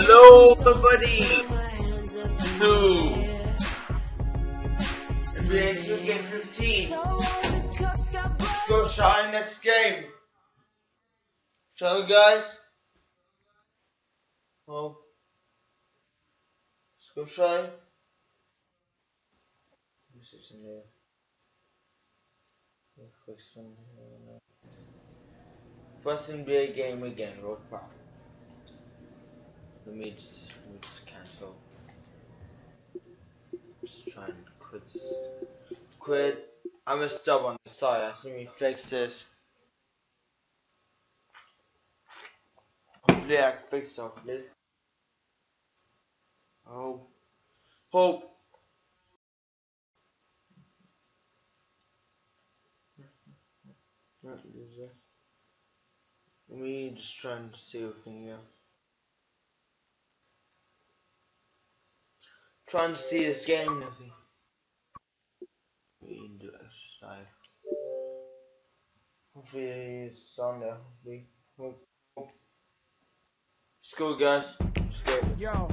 Hello everybody to NBA 2K15. Let's go shine next game. Shall we guys? Oh, let's go shine. This is in there. First NBA game again, road park. Let me just cancel. Just try and quit. I messed up on the side. I see me fix this. Hopefully I fix it. Hopefully. Hope. Not user. Let me just try and see if we can hear. Trying to see this game. Nothing. We do exercise. Hopefully it's on there. Hope. Let's go, guys. Let's go. Yo.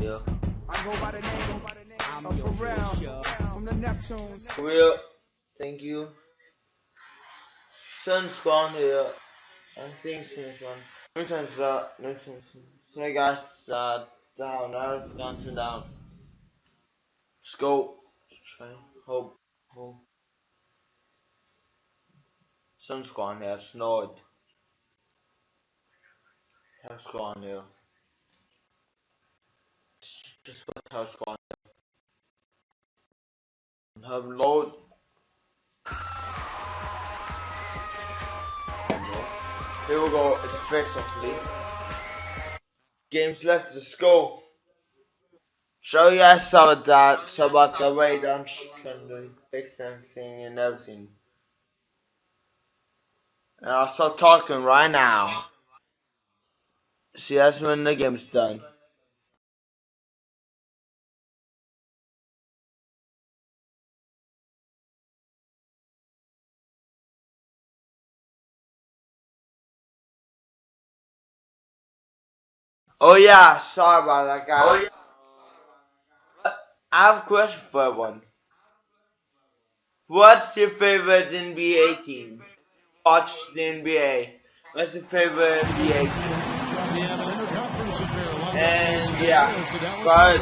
Yeah. I go by the name of Pharrell from the Neptunes. Real. Thank you. Sun spawn here. I think since one. No time's up. No time's. So guys, down. Now it's down. Let's go. Try. Hope. Sun's gone there. It snowed. House gone there. Just put house gone there. Have load. Here we go. It's fixed hopefully. Games left. Let's go. Show you guys some of that. So about the way I'm trying to fix everything and everything. And I'll start talking right now. See, that's when the game's done. Oh yeah, sorry about that, guys. Oh, yeah. I have a question for everyone. What's your favorite NBA team? Watch the NBA. What's your favorite NBA team? And yeah, but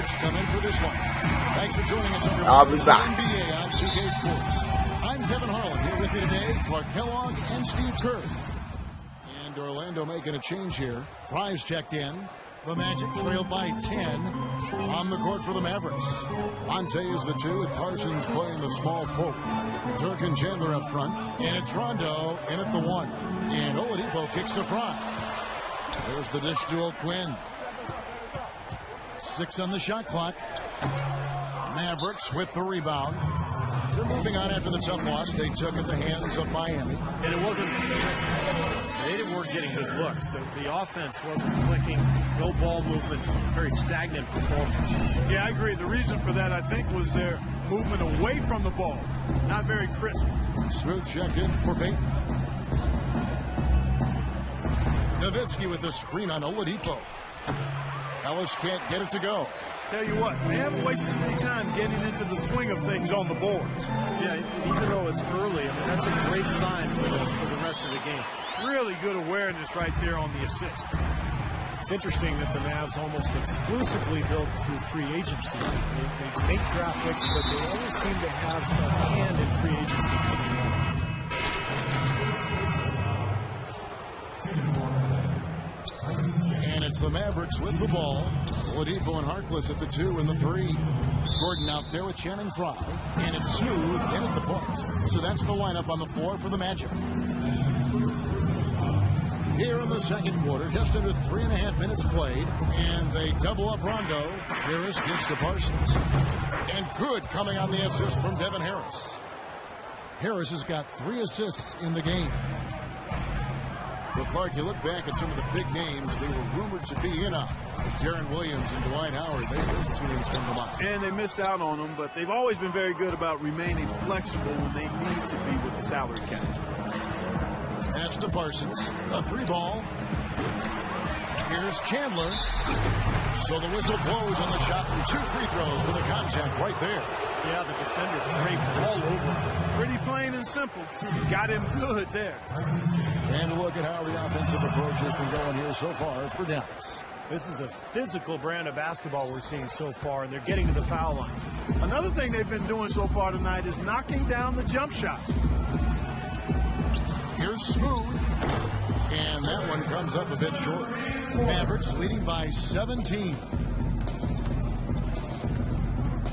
thanks for joining us. I'll be back. NBA on 2K Sports. I'm Kevin Harlan, here with me today, Clark Kellogg and Steve Kerr. And Orlando making a change here. Fry's checked in. The Magic trail by 10 on the court for the Mavericks. Monte is the 2 with Parsons playing the small forward. Dirk and Chandler up front. And it's Rondo in at the 1. And Oladipo kicks to Fry. There's the dish to O'Quinn. 6 on the shot clock. Mavericks with the rebound. They're moving on after the tough loss they took at the hands of Miami. And it wasn't, they weren't getting good looks. The offense wasn't clicking, no ball movement, very stagnant performance. Yeah, I agree. The reason for that, I think, was their movement away from the ball. Not very crisp. Smooth checked in for Payton. Nowitzki with the screen on Oladipo. Ellis can't get it to go. Tell you what, they haven't wasted any time getting into the swing of things on the boards. Yeah, even though it's early, I mean, that's a great sign for the rest of the game. Really good awareness right there on the assist. It's interesting that the Mavs almost exclusively built through free agency. They take draft picks, but they always seem to have a hand in free agency. And it's the Mavericks with the ball. Oladipo and Harkless at the 2 and the 3. Gordon out there with Channing Frye. And it's Smooth in at the points. So that's the lineup on the floor for the Magic. Here in the second quarter, just under 3.5 minutes played. And they double up Rondo. Harris gets to Parsons. And good coming on the assist from Devin Harris. Harris has got 3 assists in the game. Well, Clark, you look back at some of the big names they were rumored to be in on. Deron Williams and Dwight Howard, those 2 names come to mind. And they missed out on them, but they've always been very good about remaining flexible when they need to be with the salary cap. Pass to Parsons. A 3 ball. Here's Chandler. So the whistle blows on the shot and 2 free throws for the contact right there. Yeah, the defender draped all over him. Pretty plain and simple. Got him good there. And look at how the offensive approach has been going here so far for Dallas. This is a physical brand of basketball we're seeing so far, and they're getting to the foul line. Another thing they've been doing so far tonight is knocking down the jump shot. Here's Smooth. And that one comes up a bit short. Mavericks leading by 17.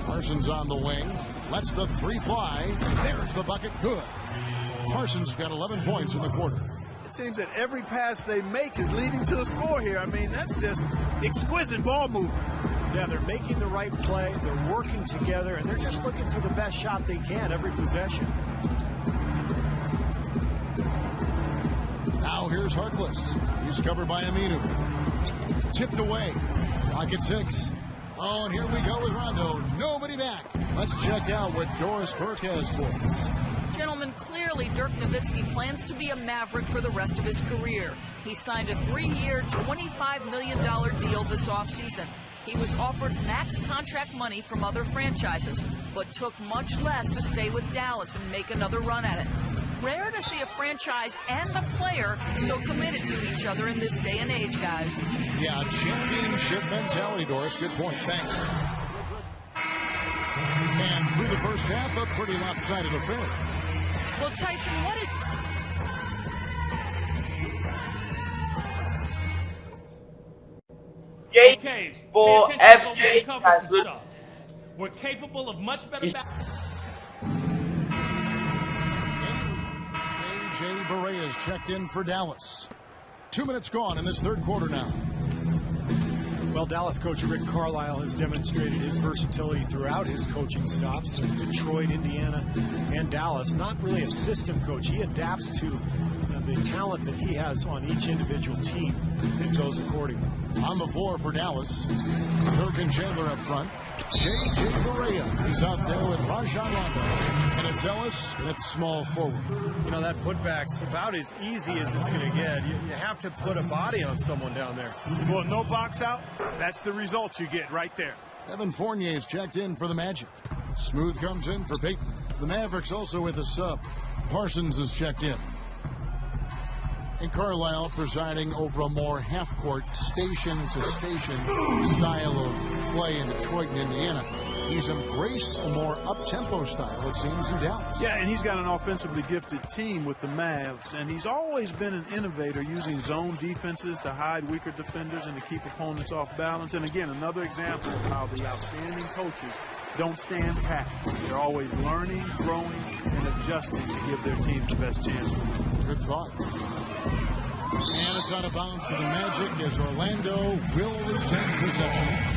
Parsons on the wing. Lets the 3 fly. There's the bucket. Good. Parsons got 11 points in the quarter. It seems that every pass they make is leading to a score here. I mean, that's just exquisite ball movement. Yeah, they're making the right play. They're working together, and they're just looking for the best shot they can every possession. Now here's Harkless. He's covered by Aminu. Tipped away. Clock at 6. Oh, and here we go with Rondo. Nobody back. Let's check out what Doris Burke has for us. Gentlemen, clearly Dirk Nowitzki plans to be a Maverick for the rest of his career. He signed a 3-year, $25 million deal this offseason. He was offered max contract money from other franchises, but took much less to stay with Dallas and make another run at it. Rare to see a franchise and a player so committed to each other in this day and age, guys. Yeah, championship mentality, Doris. Good point. Thanks. And through the first half, a pretty lopsided affair. Well, Tyson, what is... Skate for FC has good. We're capable of much better basketball. A.J. Barea is checked in for Dallas. 2 minutes gone in this third quarter now. Well, Dallas coach Rick Carlisle has demonstrated his versatility throughout his coaching stops in Detroit, Indiana, and Dallas. Not really a system coach. He adapts to the talent that he has on each individual team and goes accordingly. On the floor for Dallas, Dirk and Chandler up front. J.J. Barea is out there with Rajon Rondo. And it's Ellis, and it's small forward. You know, that putback's about as easy as it's going to get. You have to put a body on someone down there. Well, no box out. That's the result you get right there. Evan Fournier is checked in for the Magic. Smooth comes in for Peyton. The Mavericks also with a sub. Parsons is checked in. And Carlisle presiding over a more half-court, station-to-station style of play in Detroit and Indiana. He's embraced a more up-tempo style, it seems, in Dallas. Yeah, and he's got an offensively gifted team with the Mavs, and he's always been an innovator using zone defenses to hide weaker defenders and to keep opponents off balance. And again, another example of how the outstanding coaches don't stand pat. They're always learning, growing, and adjusting to give their teams the best chance. Good thought. And it's out of bounds to the Magic as Orlando will retain possession.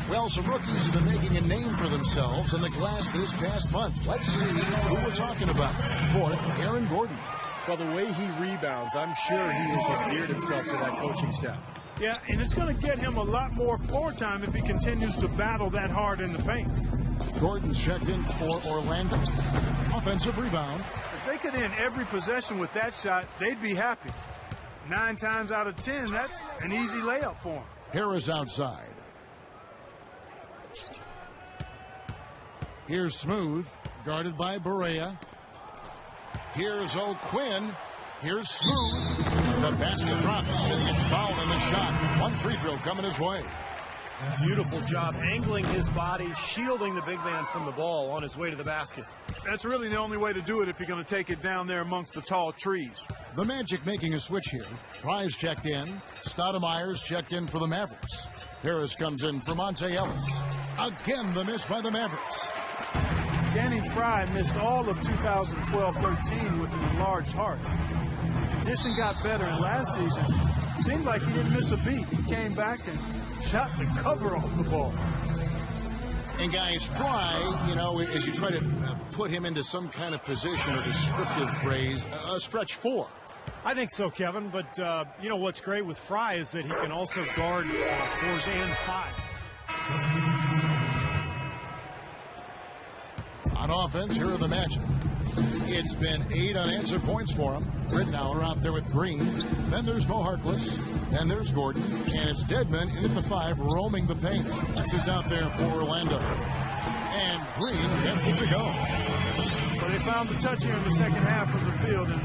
Well, some rookies have been making a name for themselves on the glass this past month. Let's see who we're talking about. Fourth, Aaron Gordon. Well, the way he rebounds, I'm sure he has endeared himself to that coaching staff. Yeah, and it's going to get him a lot more floor time if he continues to battle that hard in the paint. Gordon's checked in for Orlando. Offensive rebound. If they could end every possession with that shot, they'd be happy. 9 times out of 10, that's an easy layup for him. Harris outside. Here's Smooth, guarded by Barea. Here's O'Quinn. Here's Smooth. The basket drops, and he gets fouled in the shot. 1 free throw coming his way. Beautiful job angling his body, shielding the big man from the ball on his way to the basket. That's really the only way to do it if you're going to take it down there amongst the tall trees. The Magic making a switch here. Fry's checked in. Stoudemire's checked in for the Mavericks. Harris comes in for Monte Ellis. Again, the miss by the Mavericks. Channing Frye missed all of 2012-13 with an enlarged heart. The condition got better, and last season seemed like he didn't miss a beat. He came back and shot the cover off the ball. And guys, Frye, you know, as you try to put him into some kind of position or descriptive phrase, a stretch 4. I think so, Kevin. But, you know, what's great with Frye is that he can also guard 4s and 5s. On offense, here are the Magic. It's been 8 unanswered points for him. Rittenauer out there with Green. Then there's Mo Harkless. Then there's Gordon. And it's Dedmon in at the 5, roaming the paint. That's is out there for Orlando. And Green gets it to go. Well, they found the touch here in the second half of the field. And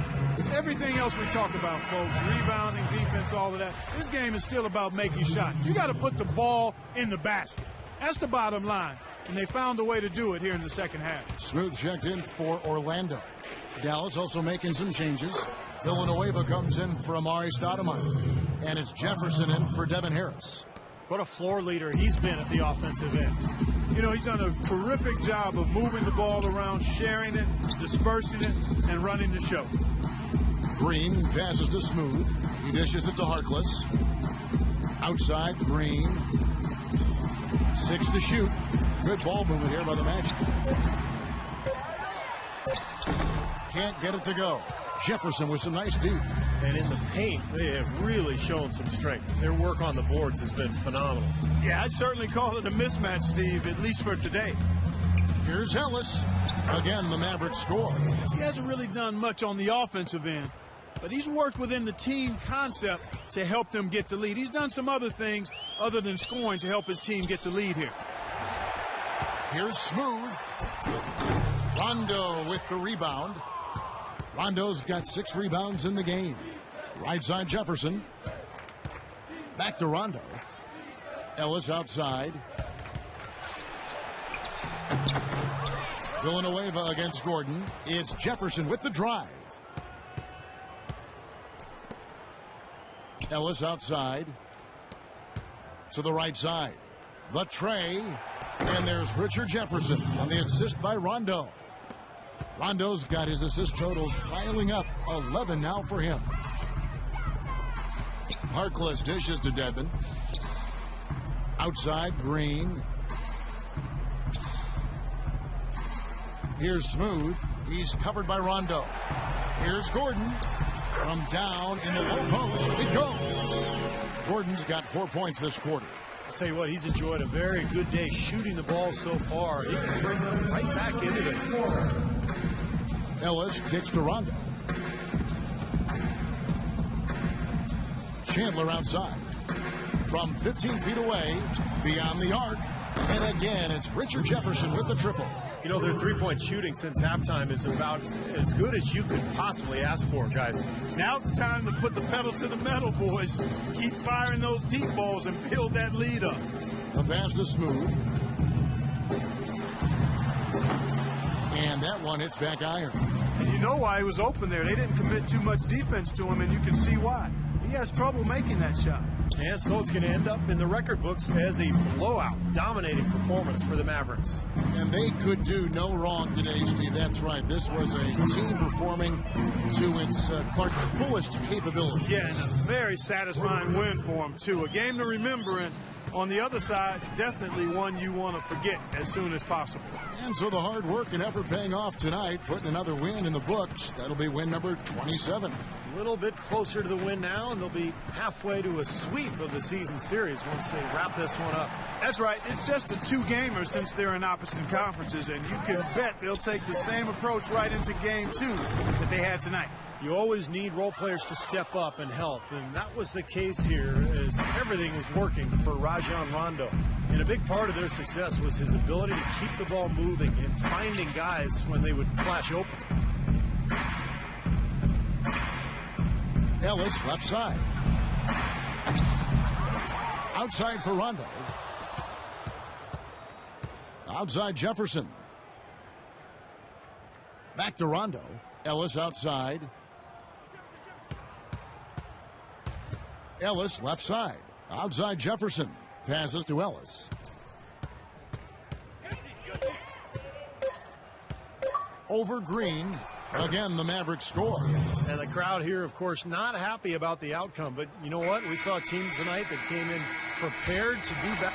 everything else we talk about, folks, rebounding, defense, all of that, this game is still about making shots. You got to put the ball in the basket. That's the bottom line. And they found a way to do it here in the second half. Smooth checked in for Orlando. Dallas also making some changes. Villanueva comes in for Amari Stoudemire. And it's Jefferson in for Devin Harris. What a floor leader he's been at the offensive end. You know, he's done a terrific job of moving the ball around, sharing it, dispersing it, and running the show. Green passes to Smooth. He dishes it to Harkless. Outside, Green. 6 to shoot. Good ball movement here by the Magic. Can't get it to go. Jefferson with some nice deep. And in the paint, they have really shown some strength. Their work on the boards has been phenomenal. Yeah, I'd certainly call it a mismatch, Steve, at least for today. Here's Ellis. Again, the Mavericks score. He hasn't really done much on the offensive end, but he's worked within the team concept to help them get the lead. He's done some other things other than scoring to help his team get the lead here. Here's Smooth. Rondo with the rebound. Rondo's got 6 rebounds in the game. Right side Jefferson. Back to Rondo. Ellis outside. Villanueva against Gordon. It's Jefferson with the drive. Ellis outside. To the right side. The tray. And there's Richard Jefferson on the assist by Rondo. Rondo's got his assist totals piling up. 11 now for him. Harkless dishes to Dedmon. Outside, Green. Here's Smooth. He's covered by Rondo. Here's Gordon. From down in the low post, it goes. Gordon's got 4 points this quarter. I'll tell you what, he's enjoyed a very good day shooting the ball so far. He can bring them right back into this. Ellis kicks to Rondo. Chandler outside. From 15 feet away, beyond the arc. And again, it's Richard Jefferson with the triple. You know, their three-point shooting since halftime is about as good as you could possibly ask for, guys. Now's the time to put the pedal to the metal, boys. Keep firing those deep balls and build that lead up. The pass to Smooth. And that one hits back iron. And you know why he was open there. They didn't commit too much defense to him, and you can see why. He has trouble making that shot. And so it's going to end up in the record books as a blowout, dominating performance for the Mavericks. And they could do no wrong today, Steve. That's right. This was a team performing to its Clark's fullest capability. Yeah, and a very satisfying win for them, too. A game to remember, and on the other side, definitely one you want to forget as soon as possible. And so the hard work and effort paying off tonight, putting another win in the books. That'll be win number 27. A little bit closer to the win now, and they'll be halfway to a sweep of the season series once they wrap this one up. That's right. It's just a 2-gamer since they're in opposite conferences, and you can bet they'll take the same approach right into game 2 that they had tonight. You always need role players to step up and help, and that was the case here as everything was working for Rajon Rondo. And a big part of their success was his ability to keep the ball moving and finding guys when they would flash open. Ellis left side. Outside for Rondo. Outside Jefferson. Back to Rondo. Ellis outside. Ellis left side. Outside Jefferson. Passes to Ellis. Over Green. Again, the Mavericks score. And the crowd here, of course, not happy about the outcome. But you know what? We saw a team tonight that came in prepared to do better.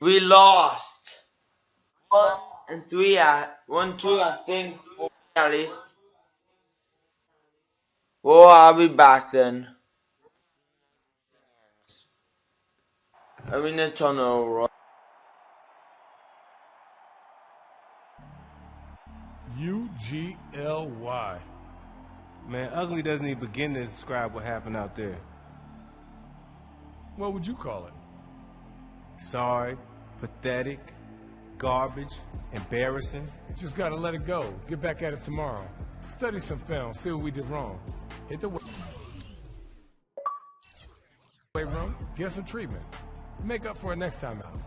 We lost 1-3, 1-2, I think, at least. Well, I'll be back then. I'm in a tunnel, right? UGLY. Man, ugly doesn't even begin to describe what happened out there. What would you call it? Sorry, pathetic, garbage, embarrassing. Just gotta let it go. Get back at it tomorrow. Study some film, see what we did wrong. Hit the weight room, get some treatment. Make up for it next time out.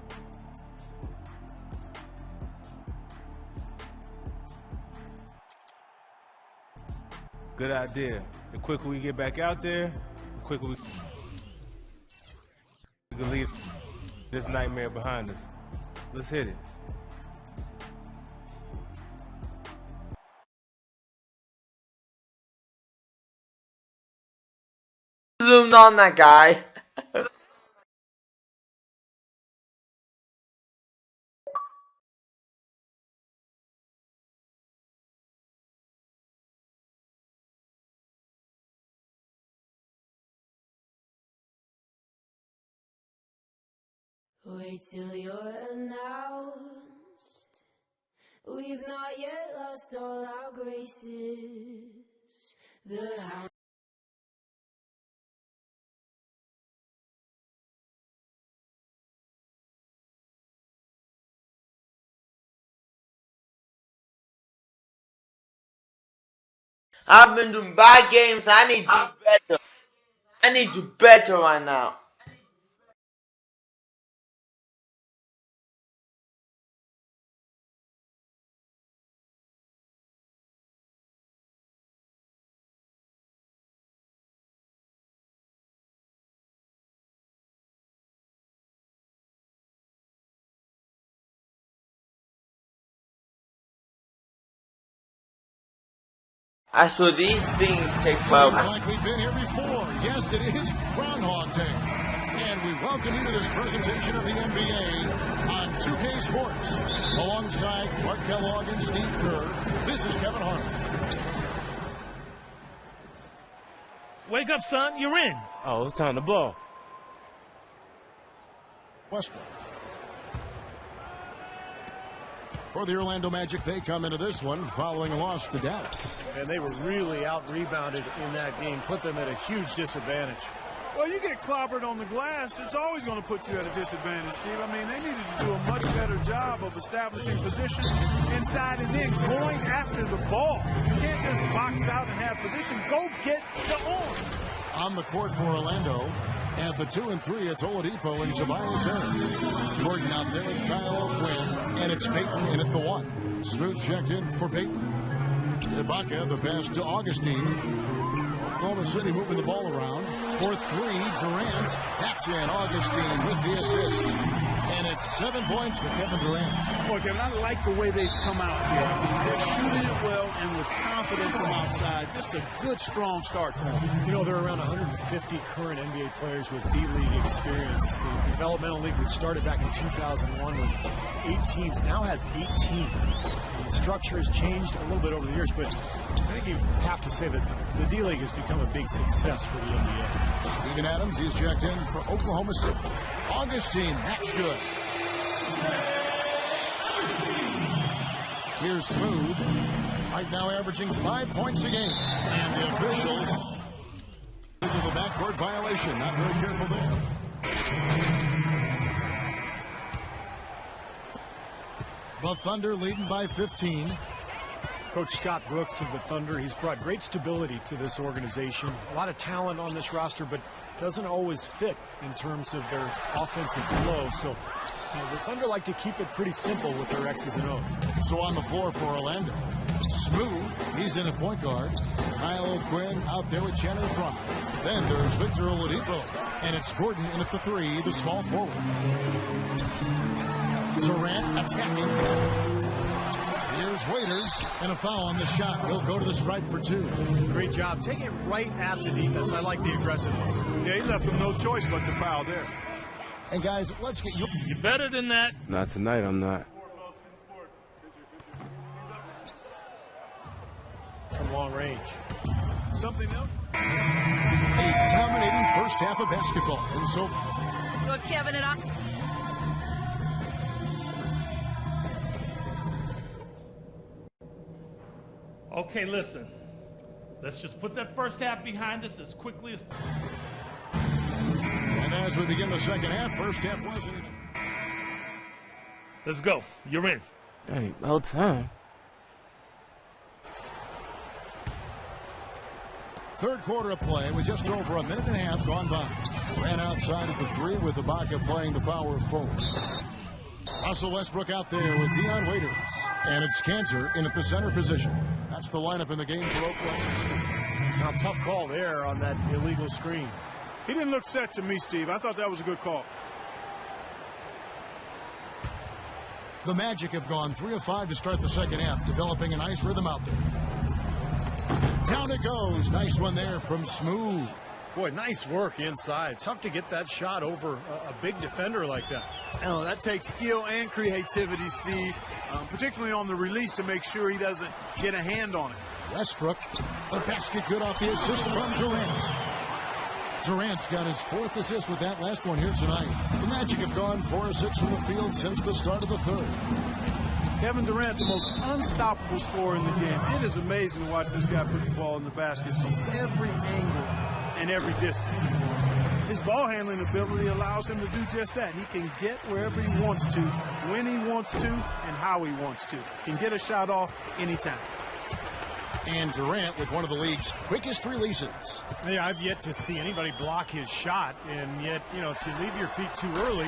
Good idea. The quicker we get back out there, the quicker we can leave this nightmare behind us. Let's hit it. Zoomed on that guy. Wait till you're announced. We've not yet lost all our graces. The house. I've been doing bad games. I need to do better. I need to do better right now. As for these things take forever. Seems like we've been here before. Yes, it is Groundhog Day. And we welcome you to this presentation of the NBA on 2K Sports. Alongside Clark Kellogg and Steve Kerr, this is Kevin Harlan. Wake up, son. You're in. Oh, it's time to blow. Westbrook. For the Orlando Magic, they come into this one following a loss to Dallas. And they were really out-rebounded in that game, put them at a huge disadvantage. Well, you get clobbered on the glass, it's always going to put you at a disadvantage, Steve. I mean, they needed to do a much better job of establishing position inside and then going after the ball. You can't just box out and have position. Go get the horn. On the court for Orlando, at the 2 and 3, it's Oladipo and Tobias Harris. Gordon out there with Kyle Quinn, and it's Payton in at the 1. Smooth checked in for Payton. Ibaka, the pass to Augustine. Oklahoma City moving the ball around. For 3, Durant. That's in. Augustine with the assist. And it's 7 points for Kevin Durant. Look, Kevin, I like the way they've come out here. I mean, they're shooting it well and with confidence from outside. Just a good, strong start for them. You know, there are around 150 current NBA players with D-League experience. The developmental league, which started back in 2001 with 8 teams, now has 18. The structure has changed a little bit over the years, but I think you have to say that the D-League has become a big success for the NBA. Steven Adams, he's checked in for Oklahoma City. Augustine, that's good. Here's Smooth. Right now averaging 5 points a game. And the officials with a backcourt violation. Not very careful there. The Thunder leading by 15. Coach Scott Brooks of the Thunder, he's brought great stability to this organization. A lot of talent on this roster, but doesn't always fit in terms of their offensive flow. So the Thunder like to keep it pretty simple with their X's and O's. So on the floor for Orlando, Smooth, he's in at point guard. Kyle O'Quinn out there with Chandler Fry. Then there's Victor Oladipo, and it's Gordon in at the 3, the small forward. Durant attacking. Here's Waiters, and a foul on the shot. He'll go to the stripe for 2. Great job. Take it right at the defense. I like the aggressiveness. Yeah, he left them no choice but to foul there. And guys, let's get you. You're better than that. Not tonight, I'm not. From long range. Something else? A dominating first half of basketball. And so Good, Kevin, and I. Okay, listen. Let's just put that first half behind us as quickly as possible. And as we begin the second half, first half wasn't even. Let's go. You're in. Hey, about time. Third quarter of play with just over a minute and a half gone by. Ran outside at the three with Ibaka playing the power forward. Russell Westbrook out there with Dion Waiters. And it's Cantor in at the center position. That's the lineup in the game for Oklahoma. Now, tough call there on that illegal screen. He didn't look set to me, Steve. I thought that was a good call. The Magic have gone 3 of 5 to start the second half, developing a nice rhythm out there. Down it goes. Nice one there from Smooth. Boy, nice work inside. Tough to get that shot over a big defender like that. Oh, that takes skill and creativity, Steve, particularly on the release to make sure he doesn't get a hand on it. Westbrook, the basket good off the assist from Durant. Durant's got his 4th assist with that last one here tonight. The Magic have gone 4 of 6 from the field since the start of the third. Kevin Durant, the most unstoppable scorer in the game. It is amazing to watch this guy put the ball in the basket from every angle and every distance. His ball handling ability allows him to do just that. He can get wherever he wants to, when he wants to, and how he wants to. Can get a shot off anytime. And Durant with one of the league's quickest releases. Yeah, I've yet to see anybody block his shot, and yet, you know, if you leave your feet too early,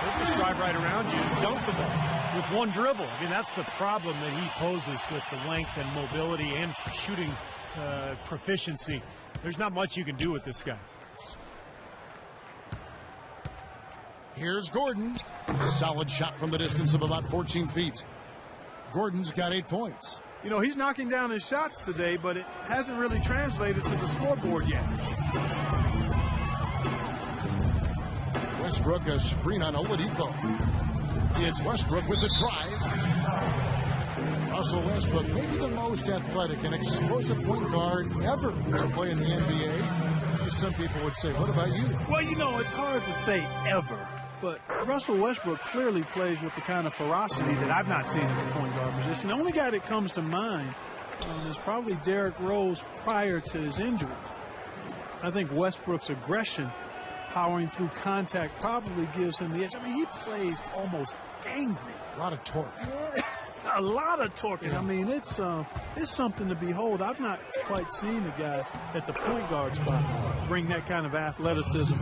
they'll just drive right around you and dunk the ball with one dribble. I mean, that's the problem that he poses with the length and mobility and shooting proficiency. There's not much you can do with this guy. Here's Gordon. Solid shot from the distance of about 14 feet. Gordon's got 8 points. You know, he's knocking down his shots today, but it hasn't really translated to the scoreboard yet. Westbrook, a screen on Oladipo. It's Westbrook with the drive. Russell Westbrook, maybe the most athletic and explosive point guard ever to play in the NBA. Some people would say, what about you? Well, you know, it's hard to say ever. But Russell Westbrook clearly plays with the kind of ferocity that I've not seen at the point guard position. The only guy that comes to mind is probably Derrick Rose prior to his injury. I think Westbrook's aggression, powering through contact, probably gives him the edge. I mean, he plays almost angry. A lot of torque. A lot of torque. Yeah. I mean, it's something to behold. I've not quite seen a guy at the point guard spot bring that kind of athleticism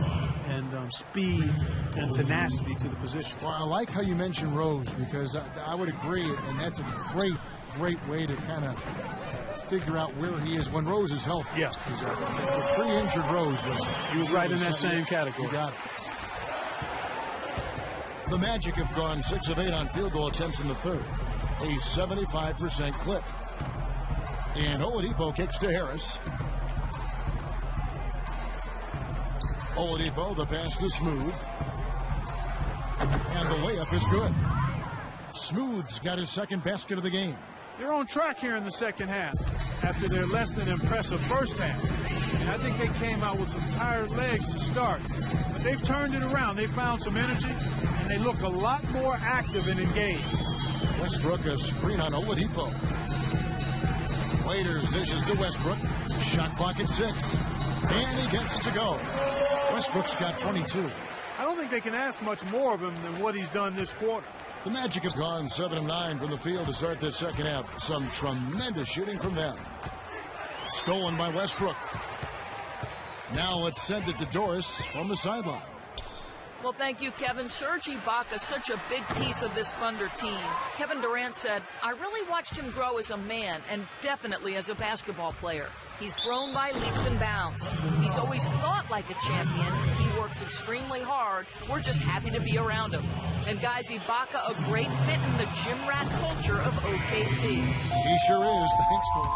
and speed and tenacity to the position. Well, I like how you mentioned Rose, because I would agree, and that's a great way to kind of figure out where he is when Rose is healthy. Yeah. The pre-injured Rose was right in that same category. You got it. The Magic have gone 6 of 8 on field goal attempts in the third, a 75% clip. And Oladipo kicks to Harris. Oladipo, the pass to Smooth. And the layup is good. Smooth's got his second basket of the game. They're on track here in the second half after their less than impressive first half. And I think they came out with some tired legs to start. But they've turned it around. They found some energy, and they look a lot more active and engaged. Westbrook, a screen on Oladipo. Waiters dishes to Westbrook. Shot clock at 6. And he gets it to go. Westbrook's got 22. I don't think they can ask much more of him than what he's done this quarter. The Magic have gone 7 of 9 from the field to start this second half. Some tremendous shooting from them. Stolen by Westbrook. Now let's send it to Doris from the sideline. Well, thank you, Kevin. Serge Ibaka, such a big piece of this Thunder team. Kevin Durant said, I really watched him grow as a man and definitely as a basketball player. He's grown by leaps and bounds. He's always thought like a champion. He works extremely hard. We're just happy to be around him. And guys, Ibaka, a great fit in the gym rat culture of OKC. He sure is. Thanks, Doris.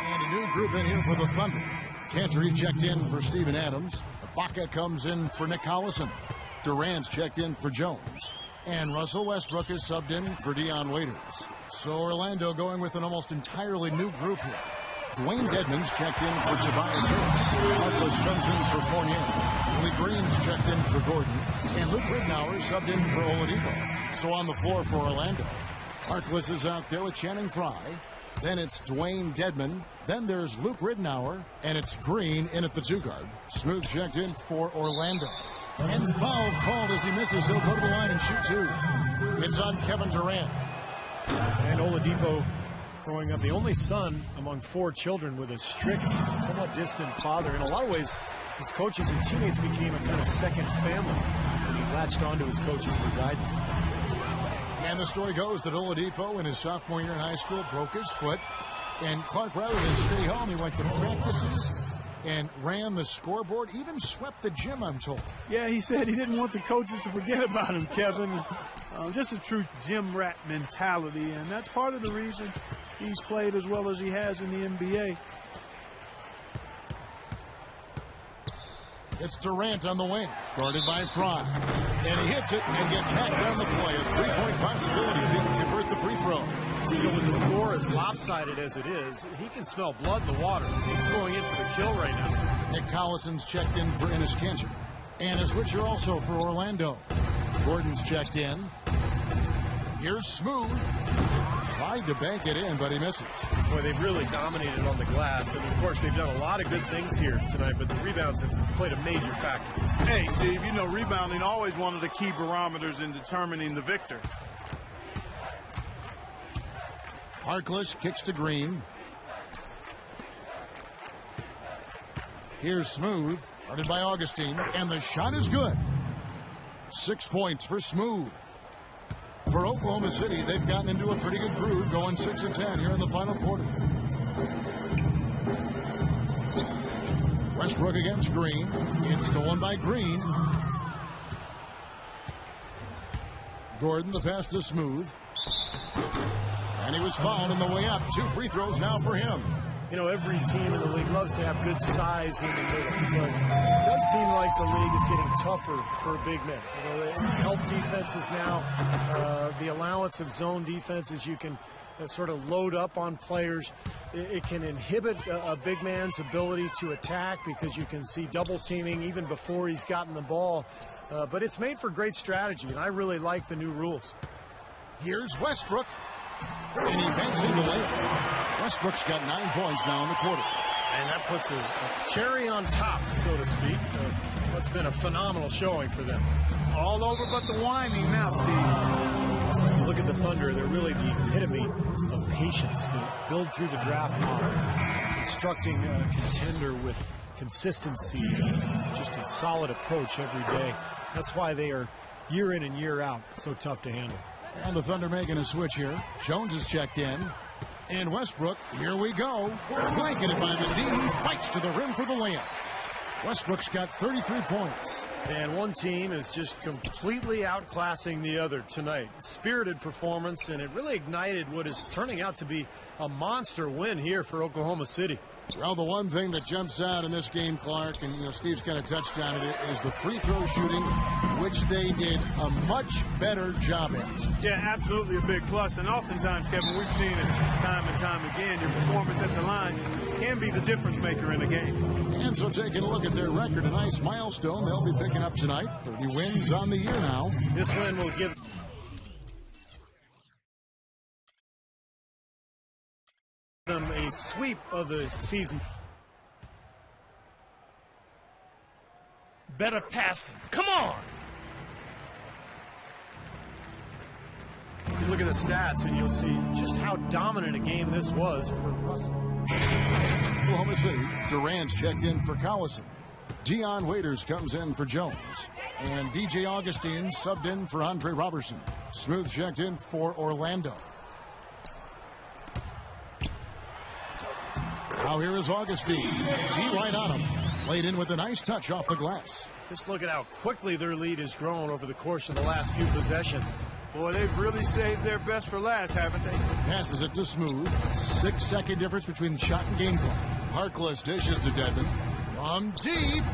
And a new group in here for the Thunder. Cantor checked in for Steven Adams. Ibaka comes in for Nick Collison. Durant's checked in for Jones. And Russell Westbrook is subbed in for Dion Waiters. So Orlando going with an almost entirely new group here. Dwayne Dedmon's checked in for Tobias Harris. Harkless comes in for Fournier. Willie Green's checked in for Gordon. And Luke Ridnour subbed in for Oladipo. So on the floor for Orlando, Harkless is out there with Channing Frye. Then it's Dwayne Dedmon. Then there's Luke Ridnour. And it's Green in at the 2 guard. Smooth checked in for Orlando. And foul called as he misses. He'll go to the line and shoot 2. It's on Kevin Durant. And Oladipo growing up the only son among 4 children with a strict, somewhat distant father. In a lot of ways, his coaches and teammates became a kind of second family, and he latched onto his coaches for guidance. And the story goes that Oladipo in his sophomore year in high school broke his foot, and Clark, rather than stay home, he went to practices and ran the scoreboard, even swept the gym, I'm told. Yeah, he said he didn't want the coaches to forget about him, Kevin. Just a true gym rat mentality, and that's part of the reason he's played as well as he has in the NBA. It's Durant on the wing, guarded by Frye. And he hits it and gets hacked on the play. A 3-point possibility if he can convert the free throw. So with the score as lopsided as it is, he can smell blood in the water. He's going in for the kill right now. Nick Collison's checked in for Enes Kanter. And a switcher also for Orlando. Gordon's checked in. Here's Smooth. Tried to bank it in, but he misses. Boy, they've really dominated on the glass. And, of course, they've done a lot of good things here tonight, but the rebounds have played a major factor. Hey, Steve, you know, rebounding always one of the key barometers in determining the victor. Harkless kicks to Green. Here's Smooth, guarded by Augustine, and the shot is good. 6 points for Smooth. For Oklahoma City, they've gotten into a pretty good groove, going 6-10 here in the final quarter. Westbrook against Green. It's stolen by Green. Gordon, the pass to Smooth. And he was fouled on the way up. 2 free throws now for him. You know, every team in the league loves to have good size in the middle, but it does seem like the league is getting tougher for big men. You know, they help defenses now. The allowance of zone defenses, you can sort of load up on players. It can inhibit a big man's ability to attack because you can see double teaming even before he's gotten the ball. But it's made for great strategy, and I really like the new rules. Here's Westbrook. And he banks into layup. Westbrook's got 9 points now in the quarter. And that puts a cherry on top, so to speak, of what's been a phenomenal showing for them. All over but the whining now, Steve. Look at the Thunder. They're really the epitome of patience. They build through the draft model, constructing a contender with consistency, just a solid approach every day. That's why they are, year in and year out, so tough to handle. And the Thunder making a switch here. Jones is checked in. And Westbrook, here we go. Blanketed by the D. Fights to the rim for the layup. Westbrook's got 33 points. And one team is just completely outclassing the other tonight. Spirited performance, and it really ignited what is turning out to be a monster win here for Oklahoma City. Well, the one thing that jumps out in this game, Clark, and Steve's kind of touched on it, is the free throw shooting, which they did a much better job at. Yeah, absolutely a big plus. And oftentimes, Kevin, we've seen it time and time again. Your performance at the line can be the difference maker in a game. And so taking a look at their record, a nice milestone they'll be picking up tonight. 30 wins on the year now. This win will give them a sweep of the season. Better passing. Come on. You look at the stats and you'll see just how dominant a game this was for Russell. Oklahoma City, Durant's checked in for Collison. Dion Waiters comes in for Jones. And DJ Augustine subbed in for Andre Robertson. Smooth checked in for Orlando. Now here is Augustine. T right on him. Laid in with a nice touch off the glass. Just look at how quickly their lead has grown over the course of the last few possessions. Boy, they've really saved their best for last, haven't they? Passes it to Smooth. 6-second difference between the shot and game clock. Harkless dishes to Dedmon. From deep.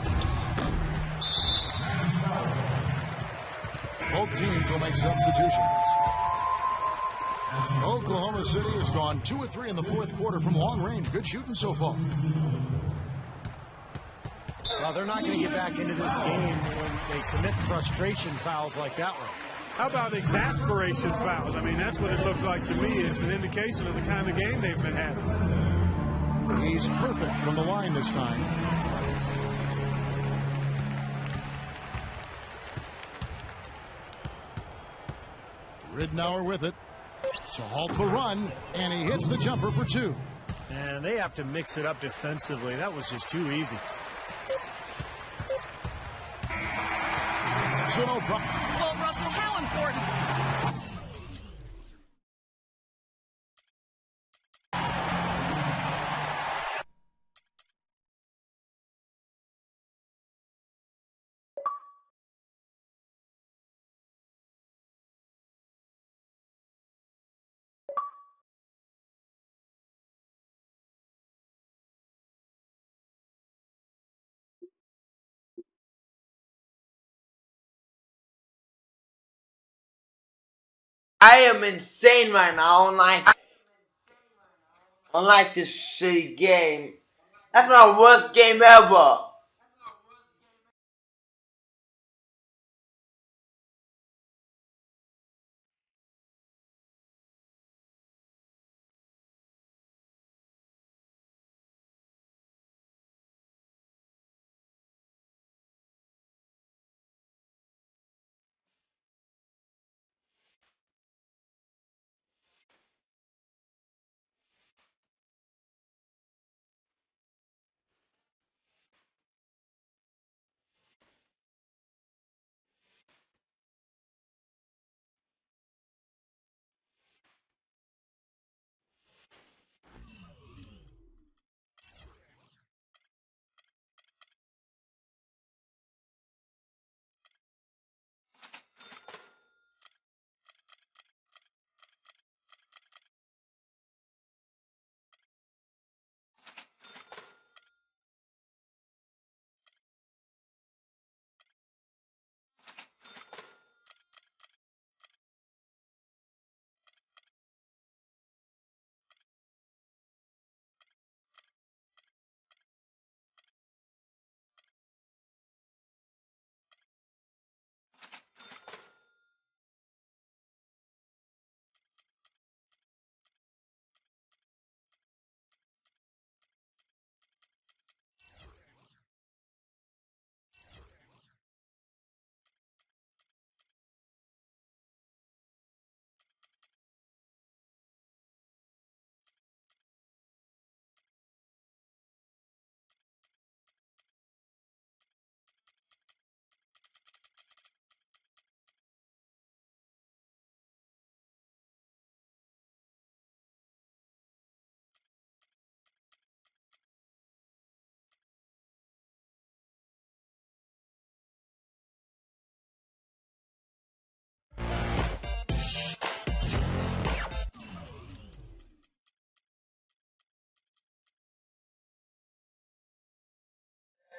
Both teams will make substitutions. Oklahoma City has gone 2 of 3 in the fourth quarter from long range. Good shooting so far. Well, they're not going to get back into this game when they commit frustration fouls like that one. How about exasperation fouls? I mean, that's what it looked like to me. It's an indication of the kind of game they've been having. He's perfect from the line this time. Ridnour with it to halt the run, and he hits the jumper for 2. And they have to mix it up defensively. That was just too easy. So no problem. Well, Russell, how important? I am insane right now. Unlike this shitty game. That's my worst game ever.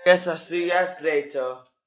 Guess I'll see you guys later.